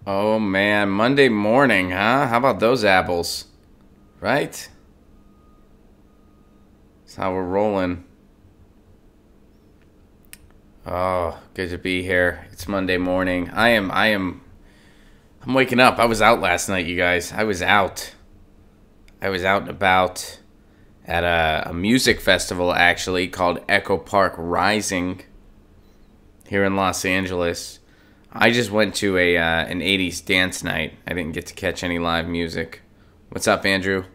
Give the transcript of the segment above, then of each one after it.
Oh man, Monday morning, huh? How about those apples? Right? That's how we're rolling. Oh, good to be here. It's Monday morning. I'm waking up. I was out last night, you guys. I was out. I was out and about at a music festival, actually, called Echo Park Rising here in Los Angeles. I just went to an 80s dance night. I didn't get to catch any live music. What's up, Andrew?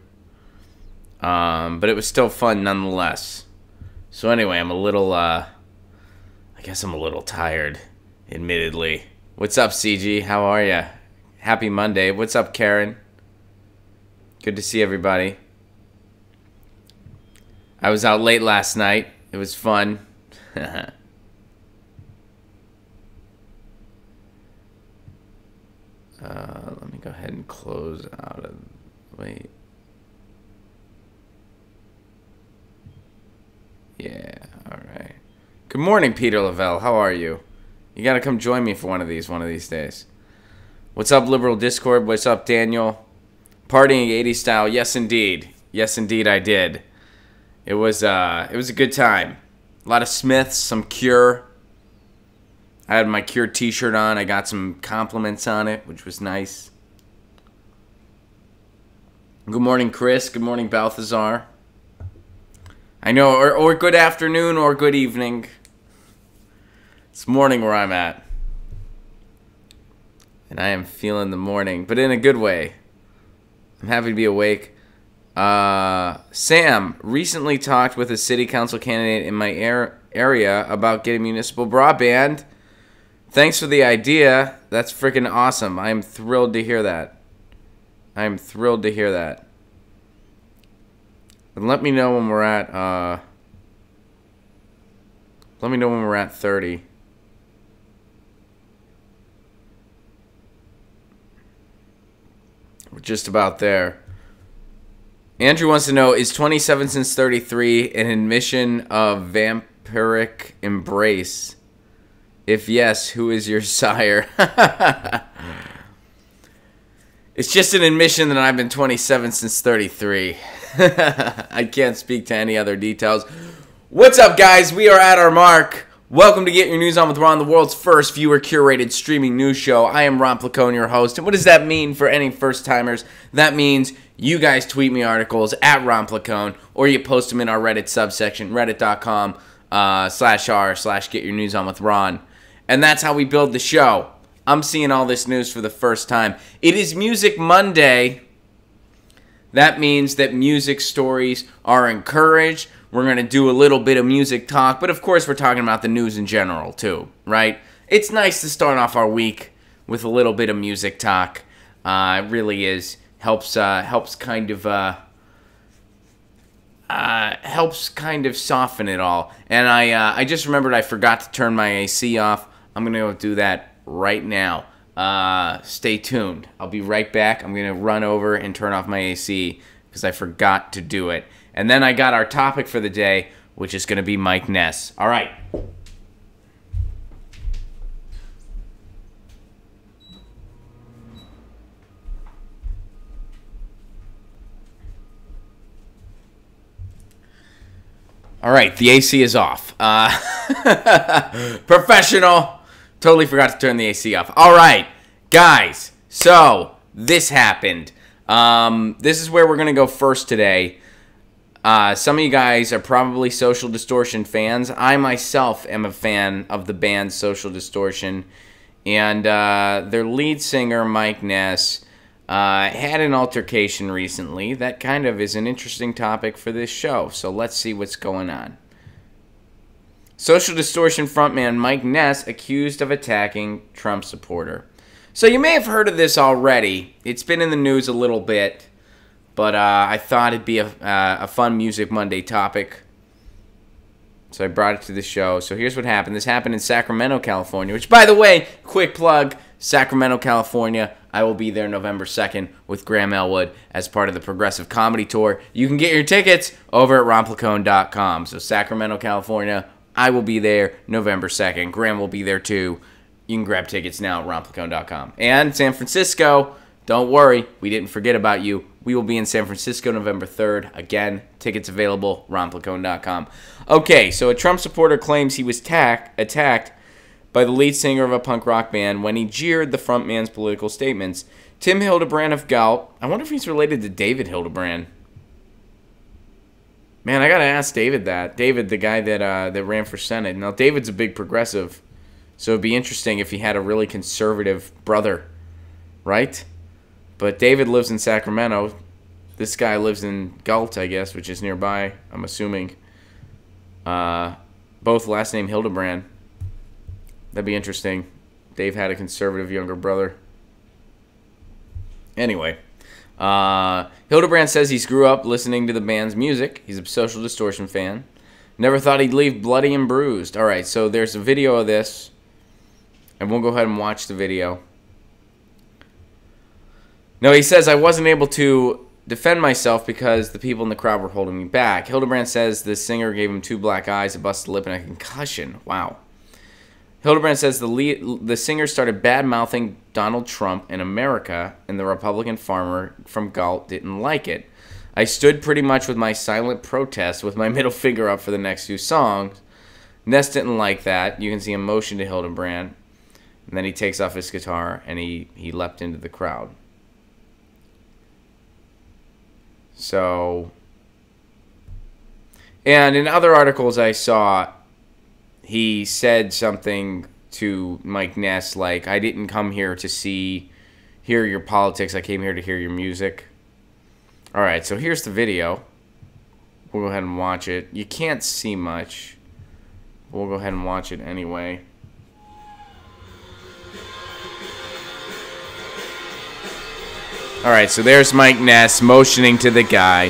But it was still fun nonetheless. So anyway, I guess I'm a little tired, admittedly. What's up, CG? How are ya? Happy Monday. What's up, Karen? Good to see everybody. I was out late last night. It was fun. Let me go ahead and close out of... Wait. Yeah, alright. Good morning, Peter Lavelle. How are you? You gotta come join me for one of these days. What's up, Liberal Discord? What's up, Daniel? Partying 80s style. Yes, indeed. Yes, indeed, I did. It was a good time. A lot of Smiths, some Cure. I had my Cure t-shirt on. I got some compliments on it, which was nice. Good morning, Chris. Good morning, Balthazar. I know, or good afternoon or good evening. It's morning where I'm at. And I am feeling the morning, but in a good way. I'm happy to be awake. Sam recently talked with a city council candidate in my area about getting municipal broadband. Thanks for the idea. That's freaking awesome. I am thrilled to hear that. I am thrilled to hear that. And let me know when we're at, let me know when we're at 30. We're just about there. Andrew wants to know, is 27 since 33 an admission of vampiric embrace? If yes, who is your sire? It's just an admission that I've been 27 since 33. I can't speak to any other details. What's up, guys? We are at our mark. Welcome to Get Your News On with Ron, the world's first viewer-curated streaming news show. I am Ron Placone, your host. And what does that mean for any first-timers? That means you guys tweet me articles at Ron Placone, or you post them in our Reddit subsection, reddit.com/r/GetYourNewsOnWithRon. And that's how we build the show. I'm seeing all this news for the first time. It is Music Monday. That means that music stories are encouraged. We're going to do a little bit of music talk, but of course we're talking about the news in general too, right? It's nice to start off our week with a little bit of music talk. It really is. Helps kind of soften it all. And I just remembered I forgot to turn my AC off. I'm going to go do that right now. Stay tuned. I'll be right back. I'm going to run over and turn off my AC because I forgot to do it. And then I got our topic for the day, which is going to be Mike Ness. All right. All right, the AC is off. Professional. Totally forgot to turn the AC off. All right, guys. So this happened. This is where we're going to go first today. Some of you guys are probably Social Distortion fans. I myself am a fan of the band Social Distortion. And their lead singer, Mike Ness, had an altercation recently. That kind of is an interesting topic for this show. So let's see what's going on. Social Distortion frontman Mike Ness accused of attacking Trump supporter. So you may have heard of this already. It's been in the news a little bit. But I thought it'd be a fun Music Monday topic. So I brought it to the show. So here's what happened. This happened in Sacramento, California. Which, by the way, quick plug, Sacramento, California. I will be there November 2nd with Graham Elwood as part of the Progressive Comedy Tour. You can get your tickets over at ronplacone.com. So Sacramento, California, I will be there November 2nd. Graham will be there too. You can grab tickets now at romplicone.com. And San Francisco, don't worry, we didn't forget about you. We will be in San Francisco November 3rd. Again, tickets available, romplicone.com. Okay, so a Trump supporter claims he was attacked by the lead singer of a punk rock band when he jeered the frontman's political statements. Tim Hildebrand of Galt. I wonder if he's related to David Hildebrand. Man, I gotta ask David that. David, the guy that ran for Senate. Now, David's a big progressive, so it'd be interesting if he had a really conservative brother, right? But David lives in Sacramento. This guy lives in Galt, I guess, which is nearby, I'm assuming. Both last name Hildebrand. That'd be interesting. Dave had a conservative younger brother. Anyway, Hildebrand says he grew up listening to the band's music. He's a Social Distortion fan. Never thought he'd leave bloody and bruised. All right, so there's a video of this, and we'll go ahead and watch the video. No, he says, I wasn't able to defend myself because the people in the crowd were holding me back. Hildebrand says the singer gave him 2 black eyes, a busted lip, and a concussion. Wow. Hildebrand says the singer started bad-mouthing Donald Trump in America, and the Republican farmer from Galt didn't like it. I stood pretty much with my silent protest with my middle finger up for the next 2 songs. Ness didn't like that. You can see him motion to Hildebrand. And then he takes off his guitar, and he leapt into the crowd. So, and in other articles I saw, he said something to Mike Ness like, I didn't come here to hear your politics, I came here to hear your music. Alright, so here's the video. We'll go ahead and watch it. You can't see much. We'll go ahead and watch it anyway. Alright, so there's Mike Ness motioning to the guy.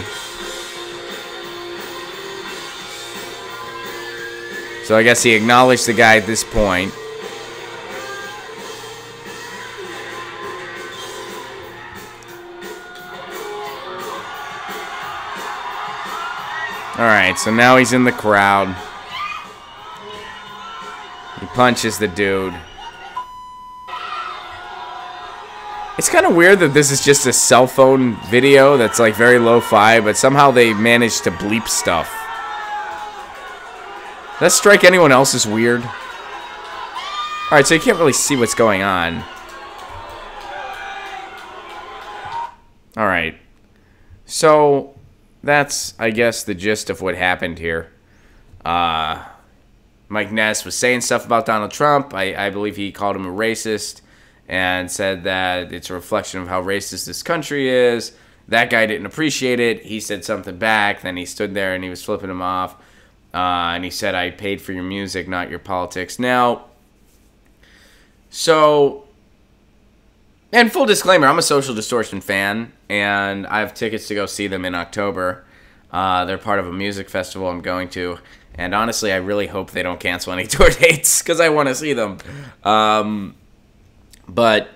So I guess he acknowledged the guy at this point. Alright, so now he's in the crowd. He punches the dude. It's kind of weird that this is just a cell phone video that's like very lo-fi, but somehow they managed to bleep stuff. Does that strike anyone else as weird? Alright, so you can't really see what's going on. Alright. So, that's, I guess, the gist of what happened here. Mike Ness was saying stuff about Donald Trump. I believe he called him a racist and said that it's a reflection of how racist this country is. That guy didn't appreciate it. He said something back. Then he stood there and he was flipping him off. And he said, I paid for your music, not your politics. Now, so, and full disclaimer, I'm a Social Distortion fan, and I have tickets to go see them in October. They're part of a music festival I'm going to. And honestly, I really hope they don't cancel any tour dates, because I want to see them. But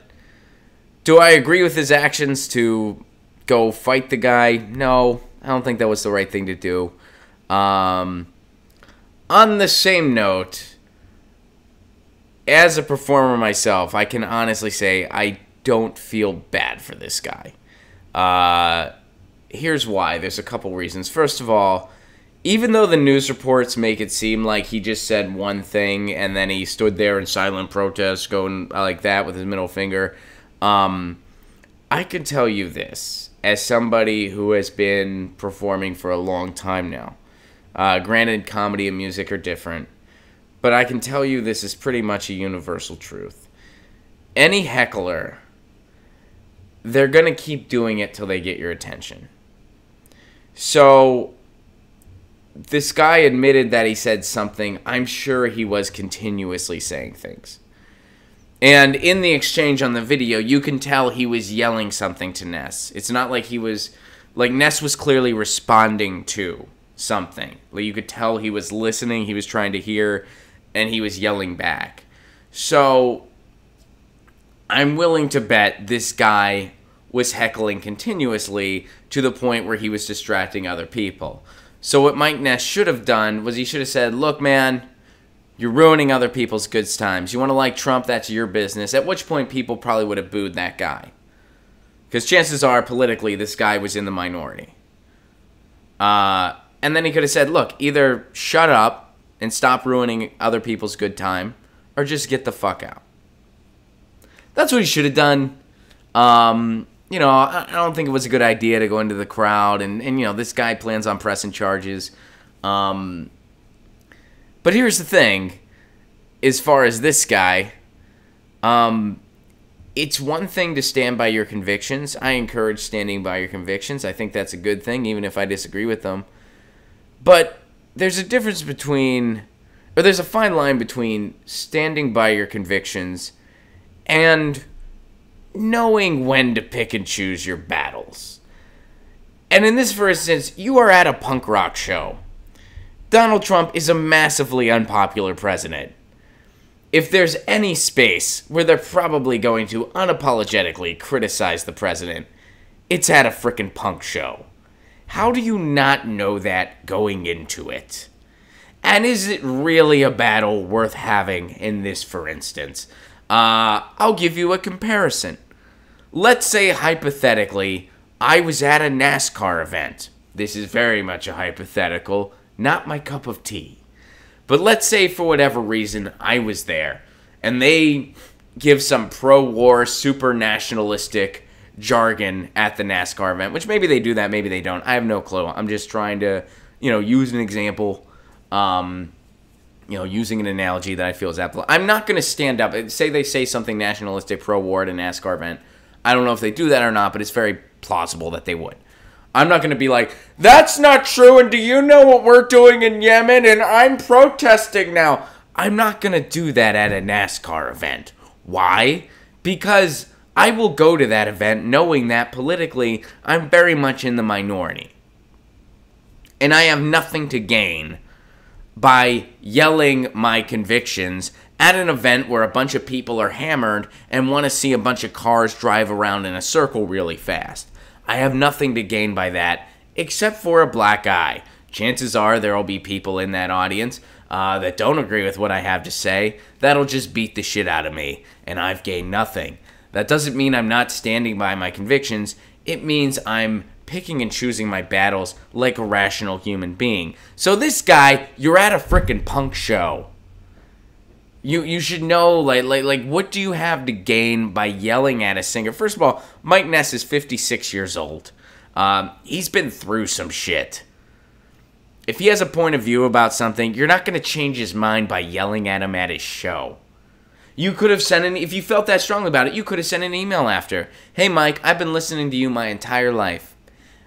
do I agree with his actions to go fight the guy? No, I don't think that was the right thing to do. On the same note, as a performer myself, I can honestly say I don't feel bad for this guy. Here's why. There's a couple reasons. First of all, even though the news reports make it seem like he just said one thing and then he stood there in silent protest going like that with his middle finger, I can tell you this as somebody who has been performing for a long time now. Granted, comedy and music are different, but I can tell you this is pretty much a universal truth. Any heckler, they're going to keep doing it till they get your attention. So, this guy admitted that he said something. I'm sure he was continuously saying things. And in the exchange on the video, you can tell he was yelling something to Ness. It's not like he was, like Ness was clearly responding to something. Like you could tell he was listening, he was trying to hear, and he was yelling back. So, I'm willing to bet this guy was heckling continuously to the point where he was distracting other people. So what Mike Ness should have done was he should have said, look, man, You're ruining other people's good times. You want to like Trump, that's your business. At which point, people probably would have booed that guy. Because chances are, politically, this guy was in the minority. And then he could have said, look, either shut up and stop ruining other people's good time, or just get the fuck out. That's what he should have done. You know, I don't think it was a good idea to go into the crowd. And you know, this guy plans on pressing charges. But here's the thing. As far as this guy, it's one thing to stand by your convictions. I encourage standing by your convictions. I think that's a good thing, even if I disagree with them. But there's a difference between, or there's a fine line between standing by your convictions and knowing when to pick and choose your battles. And in this, for instance, you are at a punk rock show. Donald Trump is a massively unpopular president. If there's any space where they're probably going to unapologetically criticize the president, it's at a frickin' punk show. How do you not know that going into it? And is it really a battle worth having in this, for instance? I'll give you a comparison. Let's say, hypothetically, I was at a NASCAR event. This is very much a hypothetical, not my cup of tea. But let's say, for whatever reason, I was there, and they give some pro-war, super nationalistic jargon at the NASCAR event, which maybe they do that, maybe they don't. I have no clue. I'm just trying to, you know, use an example, you know, using an analogy that I feel is applicable. I'm not going to stand up. Say they say something nationalistic, pro-war at a NASCAR event. I don't know if they do that or not, but it's very plausible that they would. I'm not going to be like, that's not true, and do you know what we're doing in Yemen, and I'm protesting now. I'm not going to do that at a NASCAR event. Why? Because I will go to that event knowing that politically I'm very much in the minority. And I have nothing to gain by yelling my convictions at an event where a bunch of people are hammered and want to see a bunch of cars drive around in a circle really fast. I have nothing to gain by that except for a black eye. Chances are there will be people in that audience that don't agree with what I have to say. That'll just beat the shit out of me, and I've gained nothing. That doesn't mean I'm not standing by my convictions. It means I'm picking and choosing my battles like a rational human being. So this guy, you're at a frickin' punk show. You should know, like, what do you have to gain by yelling at a singer? First of all, Mike Ness is 56 years old. He's been through some shit. If he has a point of view about something, you're not going to change his mind by yelling at him at his show. You could have sent if you felt that strongly about it, you could have sent an email after. Hey, Mike, I've been listening to you my entire life.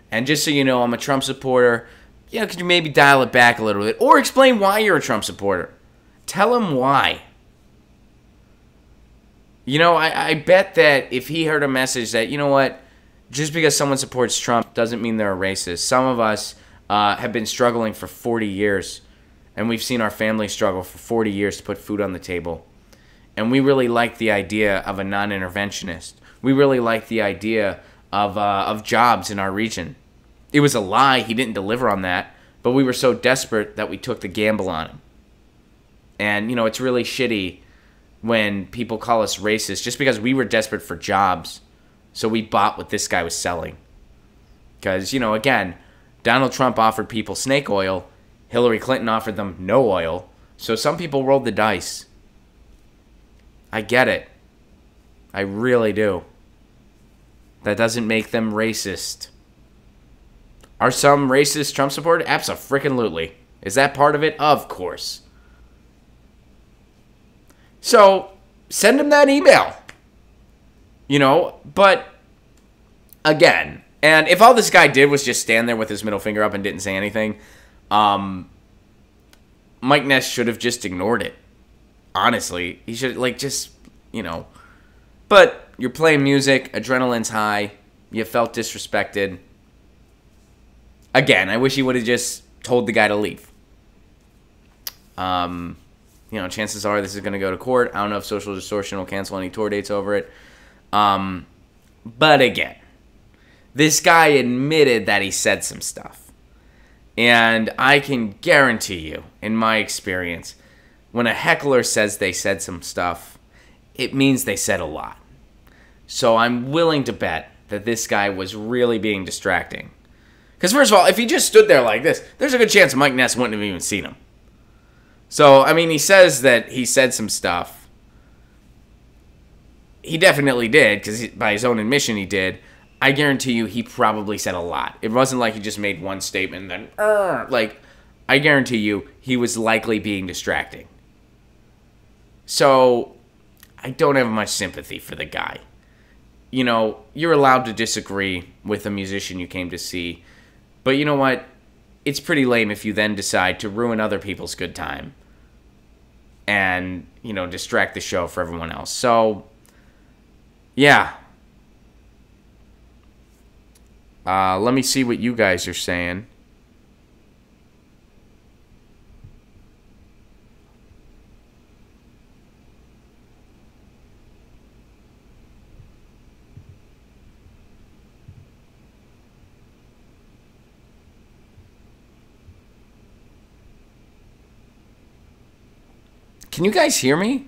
And just so you know, I'm a Trump supporter. Yeah, could you maybe dial it back a little bit? Or explain why you're a Trump supporter. Tell him why. You know, I bet that if he heard a message that, you know what, just because someone supports Trump doesn't mean they're a racist. Some of us have been struggling for 40 years, and we've seen our family struggle for 40 years to put food on the table. And we really like the idea of a non-interventionist. We really like the idea of jobs in our region. It was a lie. He didn't deliver on that, but we were so desperate that we took the gamble on him. And, you know, it's really shitty when people call us racist just because we were desperate for jobs. So we bought what this guy was selling. Because, you know, again, Donald Trump offered people snake oil. Hillary Clinton offered them no oil. So some people rolled the dice. I get it. I really do. That doesn't make them racist. Are some racist Trump supporters? Abso-frickin-lutely. Is that part of it? Of course. So, send him that email. You know, but, again, and if all this guy did was just stand there with his middle finger up and didn't say anything, Mike Ness should have just ignored it. Honestly. He should, like, just, you know. But, you're playing music, adrenaline's high, you felt disrespected. Again, I wish he would have just told the guy to leave. You know, chances are this is going to go to court. I don't know if Social Distortion will cancel any tour dates over it. But again, this guy admitted that he said some stuff. And I can guarantee you, in my experience, when a heckler says they said some stuff, it means they said a lot. So I'm willing to bet that this guy was really being distracting. Because first of all, if he just stood there like this, there's a good chance Mike Ness wouldn't have even seen him. So, I mean, he says that he said some stuff. He definitely did, because by his own admission he did. I guarantee you he probably said a lot. It wasn't like he just made one statement and then, like, I guarantee you he was likely being distracting. So, I don't have much sympathy for the guy. You know, you're allowed to disagree with a musician you came to see. But you know what? It's pretty lame if you then decide to ruin other people's good time and, you know, distract the show for everyone else. So, yeah. Let me see what you guys are saying. Can you guys hear me?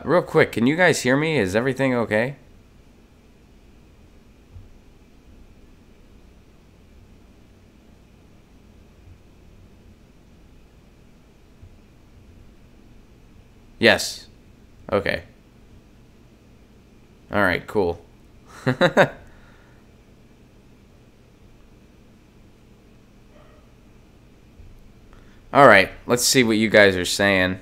Real quick, can you guys hear me? Is everything okay? Yes. Okay. All right, cool. All right, let's see what you guys are saying.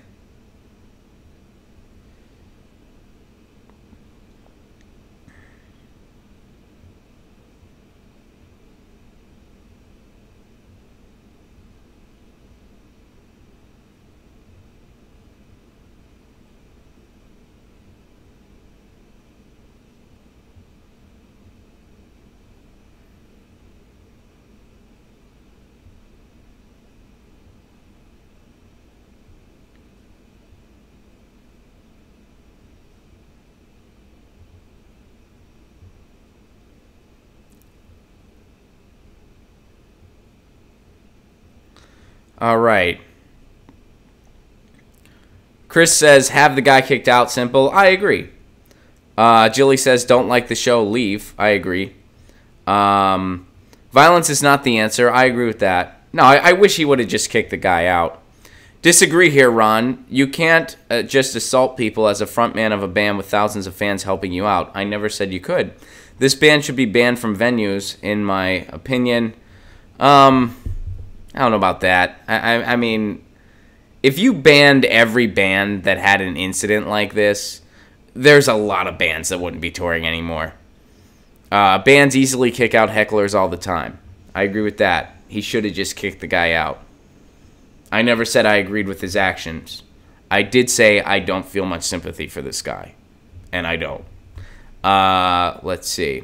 All right. Chris says, have the guy kicked out, simple. I agree. Jilly says, don't like the show, leave. I agree. Violence is not the answer. I agree with that. No, I wish he would have just kicked the guy out. Disagree here, Ron. You can't just assault people as a frontman of a band with thousands of fans helping you out. I never said you could. This band should be banned from venues, in my opinion. I don't know about that. I mean, if you banned every band that had an incident like this, there's a lot of bands that wouldn't be touring anymore. Bands easily kick out hecklers all the time. I agree with that. He should have just kicked the guy out. I never said I agreed with his actions. I did say I don't feel much sympathy for this guy. And I don't. Let's see.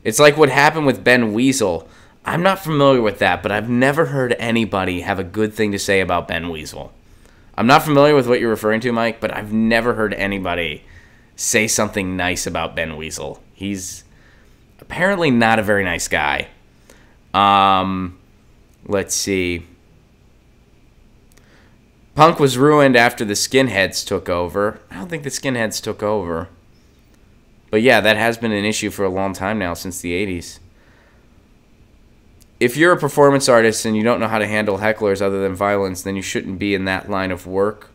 It's like what happened with Ben Weasel. I'm not familiar with that, but I've never heard anybody have a good thing to say about Ben Weasel. I'm not familiar with what you're referring to, Mike, but I've never heard anybody say something nice about Ben Weasel. He's apparently not a very nice guy. Let's see. Punk was ruined after the skinheads took over. I don't think the skinheads took over. But yeah, that has been an issue for a long time now, since the 80s. If you're a performance artist and you don't know how to handle hecklers other than violence, then you shouldn't be in that line of work.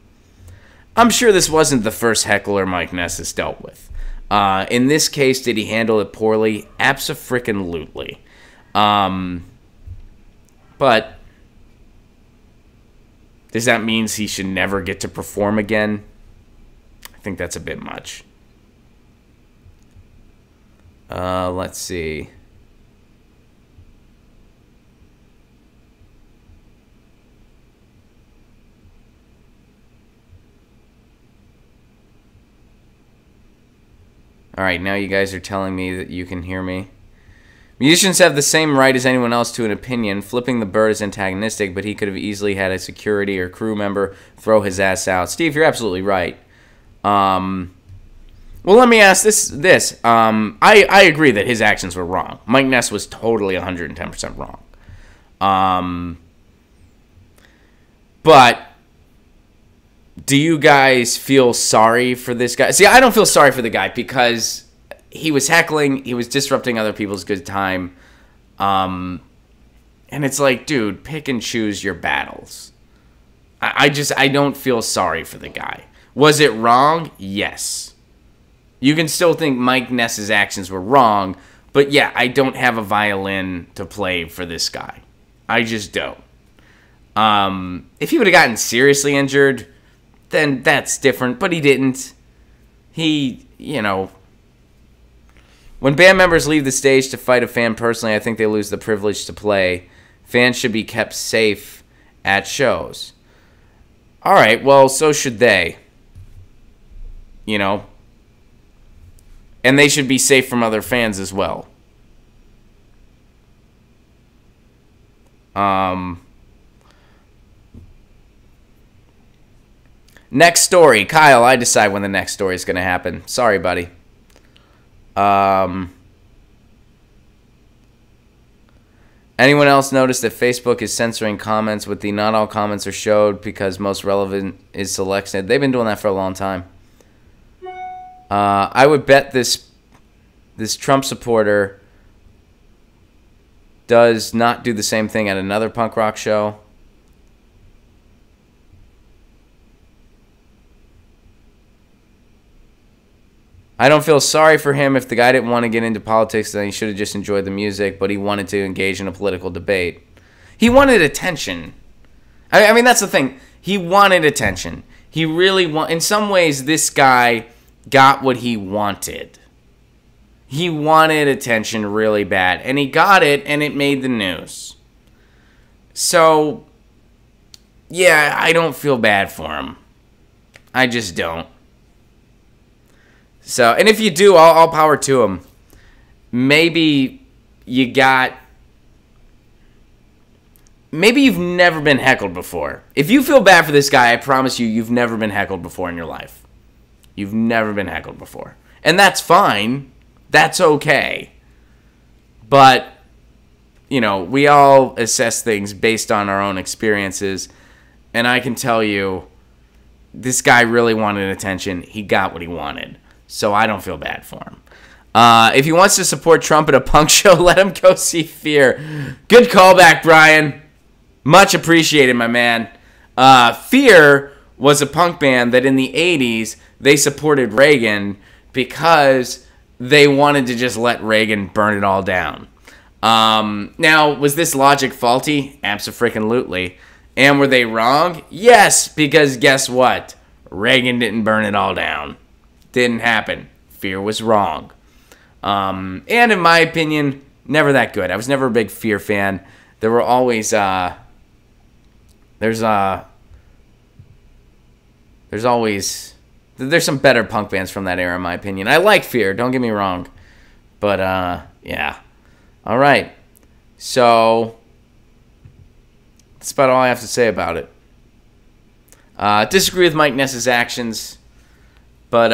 I'm sure this wasn't the first heckler Mike Ness has dealt with. In this case, did he handle it poorly? Abso-frickin-lutely. But does that mean he should never get to perform again? I think that's a bit much. Let's see. All right, now you guys are telling me that you can hear me. Musicians have the same right as anyone else to an opinion. Flipping the bird is antagonistic, but he could have easily had a security or crew member throw his ass out. Steve, you're absolutely right. Well, let me ask this. I agree that his actions were wrong. Mike Ness was totally 110% wrong. But do you guys feel sorry for this guy? See, I don't feel sorry for the guy because he was heckling. He was disrupting other people's good time. And it's like, dude, pick and choose your battles. I don't feel sorry for the guy. Was it wrong? Yes. You can still think Mike Ness's actions were wrong, but yeah, I don't have a violin to play for this guy. I just don't. If he would have gotten seriously injured, then that's different, but he didn't. He, when band members leave the stage to fight a fan personally, I think they lose the privilege to play. Fans should be kept safe at shows. All right, well, so should they. And they should be safe from other fans as well. Next story. Kyle, I decide when the next story is going to happen. Sorry, buddy. Anyone else notice that Facebook is censoring comments with the not all comments are showed because most relevant is selected? They've been doing that for a long time. I would bet this Trump supporter does not do the same thing at another punk rock show. I don't feel sorry for him. If the guy didn't want to get into politics, then he should have just enjoyed the music, but he wanted to engage in a political debate. He wanted attention. I mean, that's the thing. He wanted attention. He really in some ways, this guy got what he wanted. He wanted attention really bad, and he got it, and it made the news. So, yeah, I don't feel bad for him. I just don't. So, and if you do, all power to him. Maybe you've never been heckled before. If you feel bad for this guy, I promise you've never been heckled before in your life. You've never been heckled before. And that's fine. That's okay. But, we all assess things based on our own experiences. And I can tell you, this guy really wanted attention. He got what he wanted. So I don't feel bad for him. If he wants to support Trump at a punk show, let him go see Fear. Good callback, Brian. Much appreciated, my man. Fear was a punk band that in the 80s, they supported Reagan because they wanted to just let Reagan burn it all down. Now, was this logic faulty? Abso-freaking-lutely. And were they wrong? Yes, because guess what? Reagan didn't burn it all down. Didn't happen. Fear was wrong. And in my opinion, never that good. I was never a big Fear fan. There were always there's some better punk bands from that era in my opinion. I like Fear, don't get me wrong. But yeah. All right. So that's about all I have to say about it. Disagree with Mike Ness's actions. But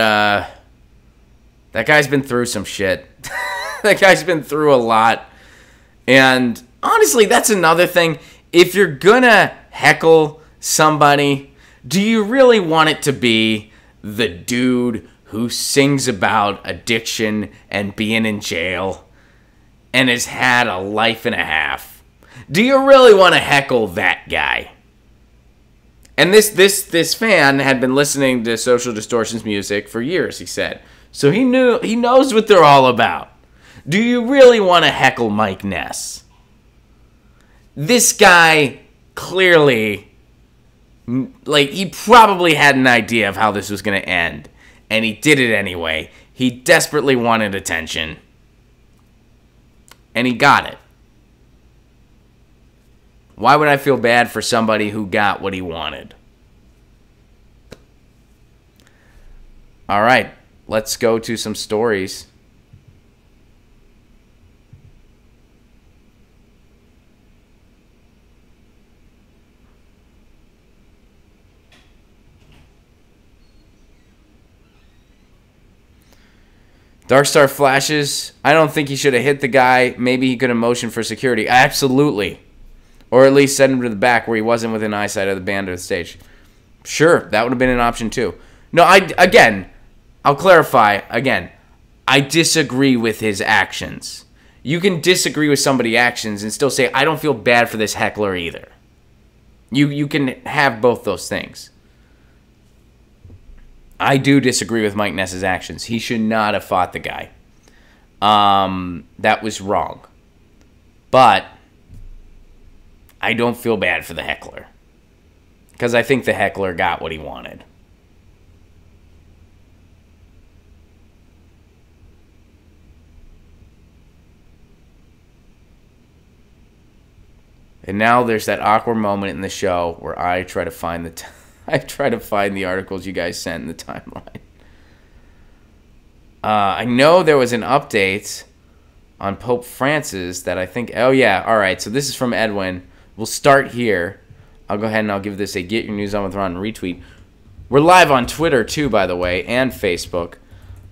that guy's been through some shit. That guy's been through a lot. And honestly, that's another thing. If you're gonna heckle somebody, do you really want it to be the dude who sings about addiction and being in jail and has had a life and a half? Do you really want to heckle that guy? And this fan had been listening to Social Distortion's music for years, he said. So he knows what they're all about. Do you really want to heckle Mike Ness? This guy clearly, he probably had an idea of how this was going to end. And he did it anyway. He desperately wanted attention. And he got it. Why would I feel bad for somebody who got what he wanted? All right, let's go to some stories. Dark Star flashes. I don't think he should have hit the guy. Maybe he could have motioned for security. Absolutely. Or at least send him to the back where he wasn't within eyesight of the band or the stage. Sure, that would have been an option too. No, I'll clarify. Again, I disagree with his actions. You can disagree with somebody's actions and still say, I don't feel bad for this heckler either. You can have both those things. I do disagree with Mike Ness's actions. He should not have fought the guy. That was wrong. But I don't feel bad for the heckler. Because I think the heckler got what he wanted. And now there's that awkward moment in the show where I try to find the articles you guys sent in the timeline. I know there was an update on Pope Francis that I think... Oh, yeah. All right. So this is from Edwin. We'll start here. I'll go ahead and I'll give this a Get Your News On With Ron retweet. We're live on Twitter, too, by the way, and Facebook.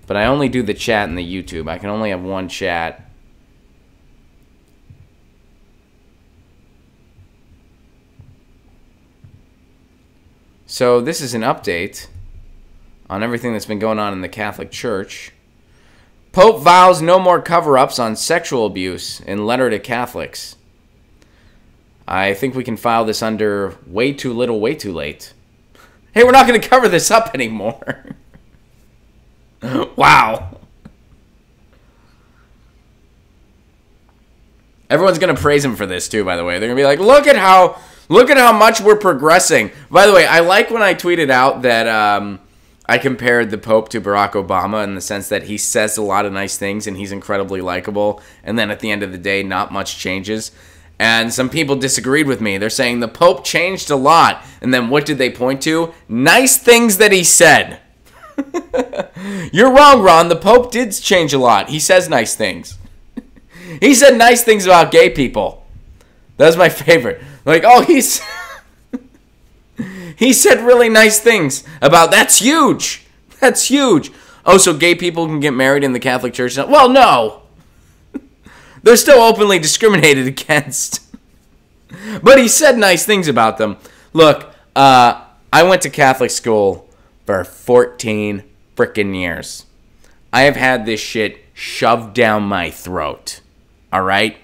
But I only do the chat and the YouTube. I can only have one chat. So this is an update on everything that's been going on in the Catholic Church. Pope vows no more cover-ups on sexual abuse in letter to Catholics. I think we can file this under way too little, way too late. Hey, we're not going to cover this up anymore. Wow. Everyone's going to praise him for this too, by the way. They're going to be like, look at how much we're progressing. By the way, I like when I tweeted out that I compared the Pope to Barack Obama in the sense that he says a lot of nice things and he's incredibly likable. And then at the end of the day, not much changes. And some people disagreed with me. They're saying the Pope changed a lot. And then what did they point to? Nice things that he said. You're wrong, Ron. The Pope did change a lot. He says nice things. He said nice things about gay people. That was my favorite. Like, oh, he said really nice things about, that's huge. That's huge. Oh, so gay people can get married in the Catholic Church now? Well, no. They're still openly discriminated against. But he said nice things about them. Look, I went to Catholic school for 14 frickin' years. I have had this shit shoved down my throat. All right?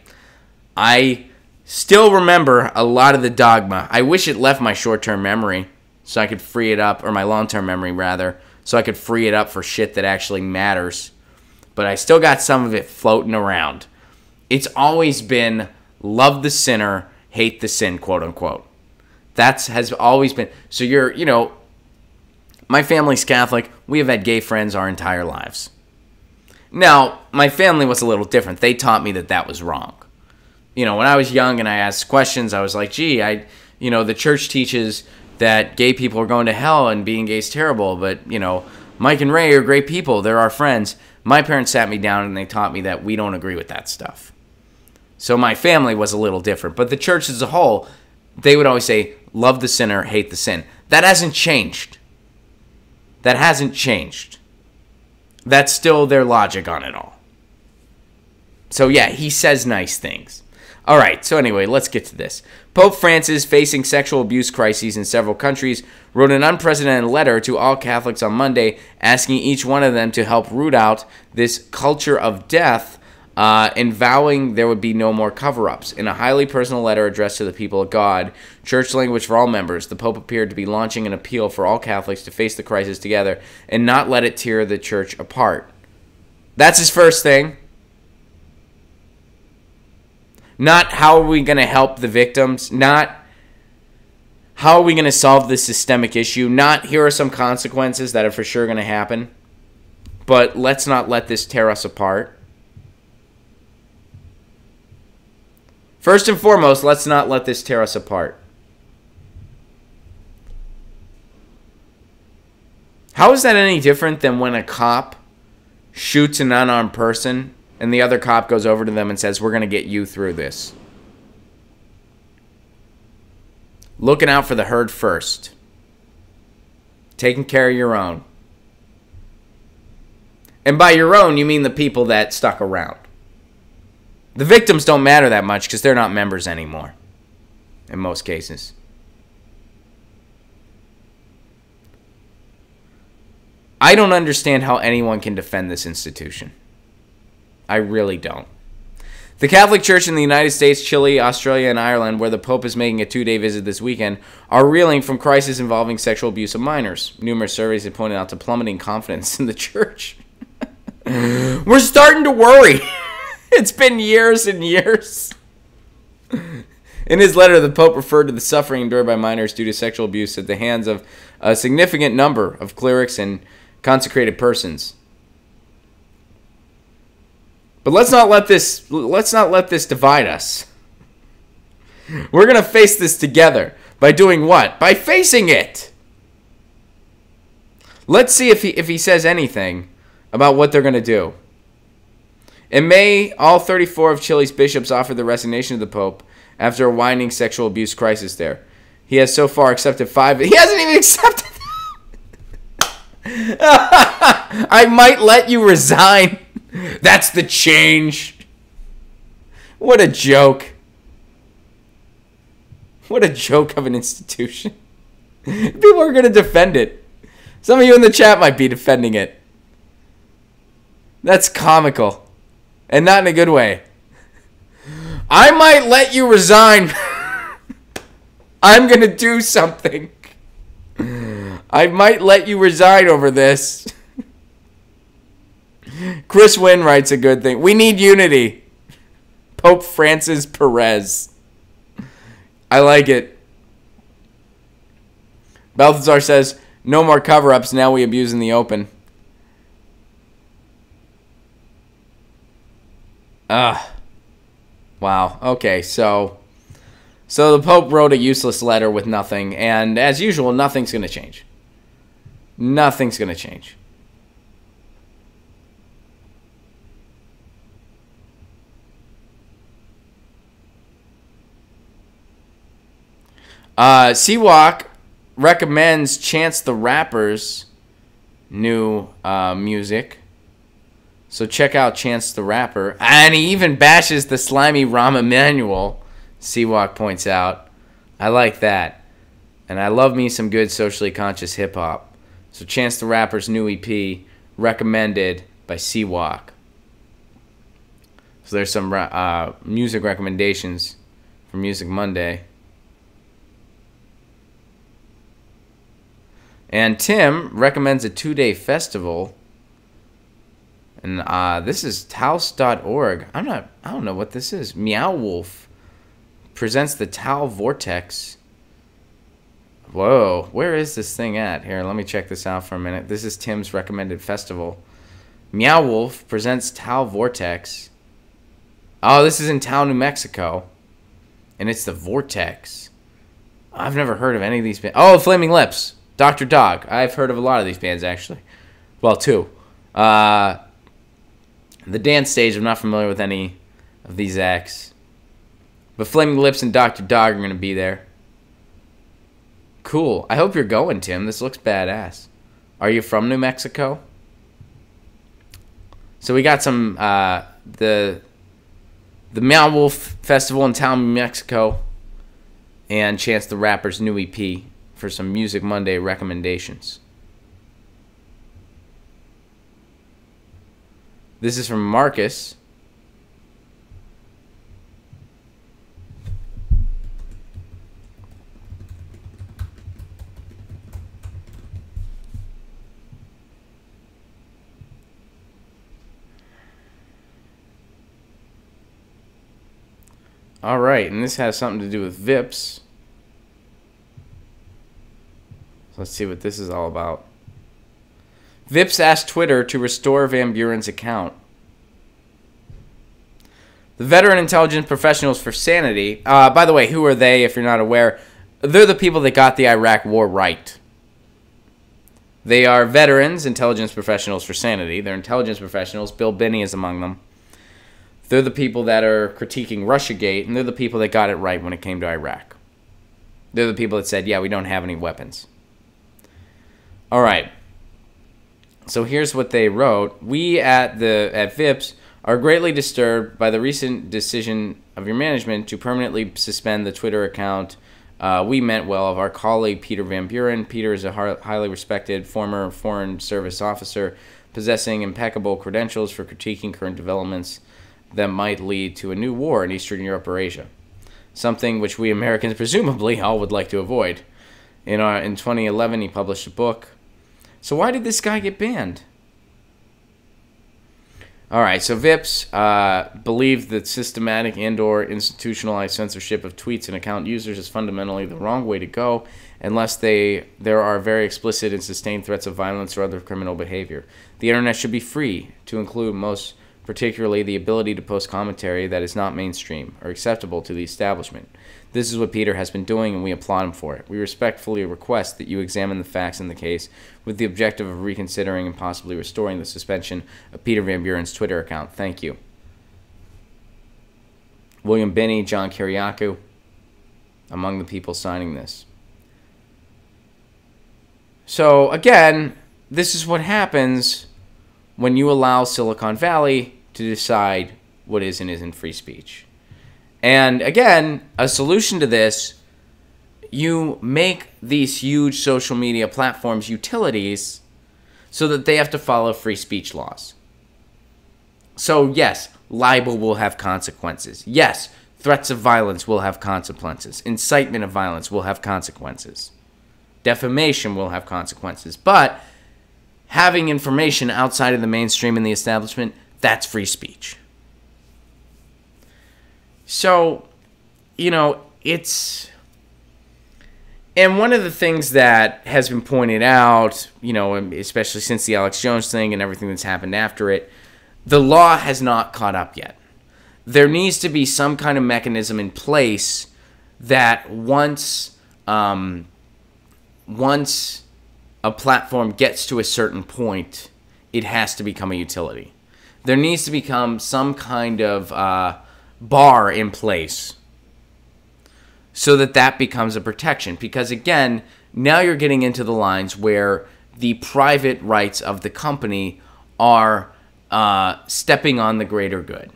I still remember a lot of the dogma. I wish it left my short-term memory so I could free it up, or my long-term memory, rather, so I could free it up for shit that actually matters. But I still got some of it floating around. It's always been love the sinner, hate the sin, quote-unquote. That has always been. So my family's Catholic. We have had gay friends our entire lives. Now, my family was a little different. They taught me that that was wrong. When I was young and I asked questions, I was like, gee, the church teaches that gay people are going to hell and being gay is terrible, but, Mike and Ray are great people. They're our friends. My parents sat me down and they taught me that we don't agree with that stuff. So my family was a little different. But the church as a whole, they would always say, love the sinner, hate the sin. That hasn't changed. That hasn't changed. That's still their logic on it all. So yeah, he says nice things. All right, so anyway, let's get to this. Pope Francis, facing sexual abuse crises in several countries, wrote an unprecedented letter to all Catholics on Monday, asking each one of them to help root out this culture of death and vowing there would be no more cover-ups. In a highly personal letter addressed to the people of God, church language for all members, the Pope appeared to be launching an appeal for all Catholics to face the crisis together and not let it tear the church apart. That's his first thing. Not how are we going to help the victims. Not how are we going to solve this systemic issue. Not here are some consequences that are for sure going to happen. But let's not let this tear us apart. First and foremost, let's not let this tear us apart. How is that any different than when a cop shoots an unarmed person and the other cop goes over to them and says, we're going to get you through this? Looking out for the herd first. Taking care of your own. And by your own, you mean the people that stuck around. The victims don't matter that much because they're not members anymore, in most cases. I don't understand how anyone can defend this institution. I really don't. The Catholic Church in the United States, Chile, Australia, and Ireland, where the Pope is making a 2-day visit this weekend, are reeling from crises involving sexual abuse of minors. Numerous surveys have pointed out to plummeting confidence in the Church. We're starting to worry. It's been years and years. In his letter, the Pope referred to the suffering endured by minors due to sexual abuse at the hands of a significant number of clerics and consecrated persons. But let's not let this divide us. We're going to face this together by doing what? By facing it. Let's see if he says anything about what they're going to do. In May, all 34 of Chile's bishops offered the resignation of the Pope after a widening sexual abuse crisis there. He has so far accepted 5. He hasn't even accepted I might let you resign. That's the change. What a joke. What a joke of an institution. People are going to defend it. Some of you in the chat might be defending it. That's comical. And not in a good way. I might let you resign. I'm going to do something. I might let you resign over this. Chris Wynn writes a good thing. We need unity. Pope Francis Perez. I like it. Balthazar says, no more cover-ups. Now we abuse in the open. Wow. Okay, so the Pope wrote a useless letter with nothing, and as usual, nothing's going to change. Nothing's going to change. Seawalk recommends Chance the Rapper's new music. So check out Chance the Rapper. And he even bashes the slimy Rahm Emanuel, Seawalk points out. I like that. And I love me some good socially conscious hip-hop. So Chance the Rapper's new EP, recommended by Seawalk. So there's some music recommendations for Music Monday. And Tim recommends a 2-day festival. And this is Taos.org. I don't know what this is. Meow Wolf presents the Tau Vortex. Whoa, where is this thing at? Here, let me check this out for a minute. This is Tim's recommended festival. Meow Wolf presents Tau Vortex. Oh, this is in Tau, New Mexico. And it's the Vortex. I've never heard of any of these bands. Oh, Flaming Lips. Dr. Dog. I've heard of a lot of these bands, actually. Well, 2. The Dance Stage, I'm not familiar with any of these acts. But Flaming Lips and Dr. Dog are going to be there. Cool. I hope you're going, Tim. This looks badass. Are you from New Mexico? So we got some, the Meow Wolf Festival in Town, New Mexico. And Chance the Rapper's new EP for some Music Monday recommendations. This is from Marcus. All right, and this has something to do with VIPs. So let's see what this is all about. VIPs asked Twitter to restore Van Buren's account. The Veteran Intelligence Professionals for Sanity. By the way, who are they, if you're not aware? They're the people that got the Iraq War right. They are Veterans Intelligence Professionals for Sanity. They're intelligence professionals. Bill Binney is among them. They're the people that are critiquing Russiagate, and they're the people that got it right when it came to Iraq. They're the people that said, yeah, we don't have any weapons. All right. So here's what they wrote. We at VIPS are greatly disturbed by the recent decision of your management to permanently suspend the Twitter account we meant well of our colleague Peter Van Buren. Peter is a highly respected former Foreign Service officer possessing impeccable credentials for critiquing current developments that might lead to a new war in Eastern Europe or Asia, something which we Americans presumably all would like to avoid. In 2011, he published a book. So why did this guy get banned? All right, so VIPs believe that systematic and/or institutionalized censorship of tweets and account users is fundamentally the wrong way to go unless there are very explicit and sustained threats of violence or other criminal behavior. The internet should be free to include most particularly the ability to post commentary that is not mainstream or acceptable to the establishment. This is what Peter has been doing, and we applaud him for it. We respectfully request that you examine the facts in the case with the objective of reconsidering and possibly restoring the suspension of Peter Van Buren's Twitter account. Thank you. William Binney, John Kiriakou, among the people signing this. So, again, this is what happens when you allow Silicon Valley to decide what is and isn't free speech. And again, a solution to this, you make these huge social media platforms utilities so that they have to follow free speech laws. So yes, libel will have consequences. Yes, threats of violence will have consequences. Incitement of violence will have consequences. Defamation will have consequences. But having information outside of the mainstream and the establishment, that's free speech. So, it's... And one of the things that has been pointed out, especially since the Alex Jones thing and everything that's happened after it, the law has not caught up yet. There needs to be some kind of mechanism in place that once a platform gets to a certain point, it has to become a utility. There needs to become some kind of bar in place so that becomes a protection. Because again, now you're getting into the lines where the private rights of the company are stepping on the greater good.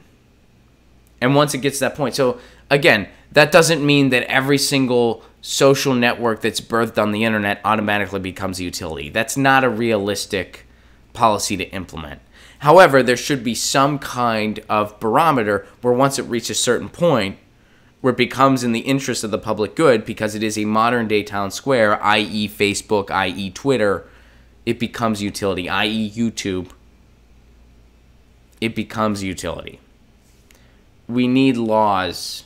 And once it gets to that point, so again, that doesn't mean that every single social network that's birthed on the internet automatically becomes a utility. That's not a realistic policy to implement. However, there should be some kind of barometer where once it reaches a certain point, where it becomes in the interest of the public good, because it is a modern-day town square, i.e. Facebook, i.e. Twitter, it becomes utility, i.e. YouTube, it becomes utility. We need laws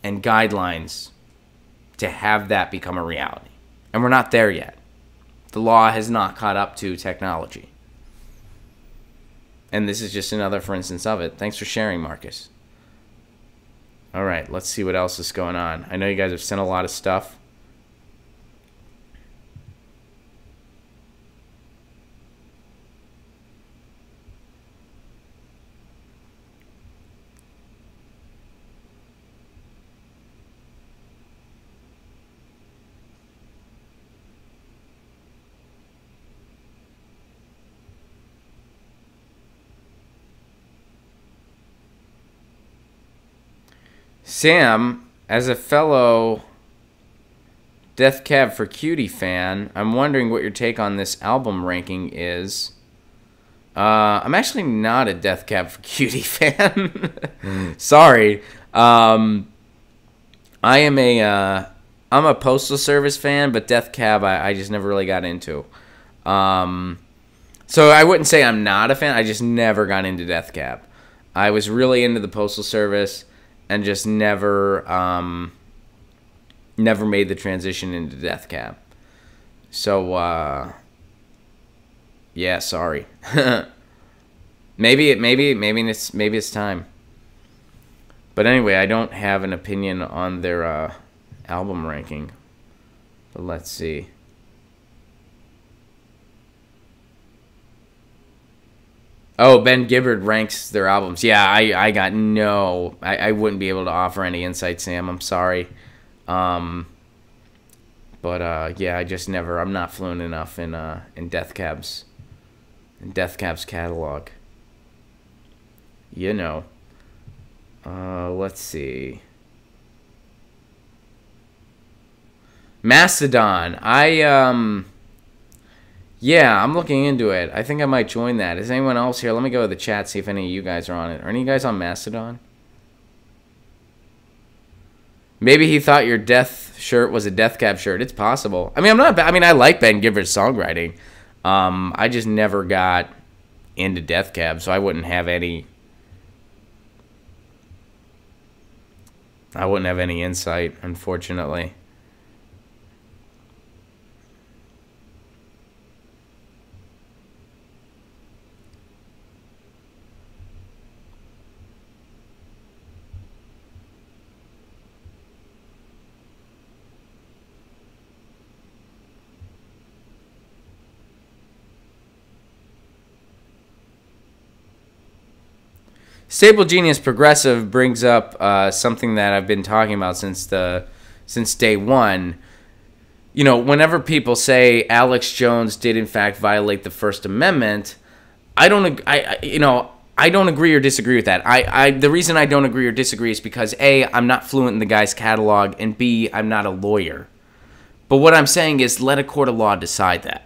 and guidelines to have that become a reality. And we're not there yet. The law has not caught up to technology. And this is just another for instance of it. Thanks for sharing, Marcus. All right, let's see what else is going on. I know you guys have sent a lot of stuff. Sam, as a fellow Death Cab for Cutie fan, I'm wondering what your take on this album ranking is. I'm actually not a Death Cab for Cutie fan. Sorry. I'm a Postal Service fan, but Death Cab I just never really got into. So I wouldn't say I'm not a fan. I just never got into Death Cab. I was really into the Postal Service and just never made the transition into Death Cab. So yeah, sorry. maybe it's time. But anyway, I don't have an opinion on their album ranking. But let's see. Oh, Ben Gibbard ranks their albums. Yeah, I got I wouldn't be able to offer any insight, Sam. I'm sorry. But But yeah, I'm not fluent enough in Death Cab's catalog. You know. Let's see. Mastodon. Yeah, I'm looking into it. I think I might join that. Is anyone else here? Let me go to the chat, see if any of you guys are on it. Are any of you guys on Mastodon? Maybe he thought your death shirt was a Death Cab shirt. It's possible. I mean, I like Ben Gibbard's songwriting. I just never got into Death Cab, so I wouldn't have any insight, unfortunately. Stable Genius Progressive brings up something that I've been talking about since day one. You know, whenever people say Alex Jones did in fact violate the First Amendment, I don't agree or disagree with that. The reason I don't agree or disagree is because A, I'm not fluent in the guy's catalog, and B, I'm not a lawyer. But what I'm saying is let a court of law decide that.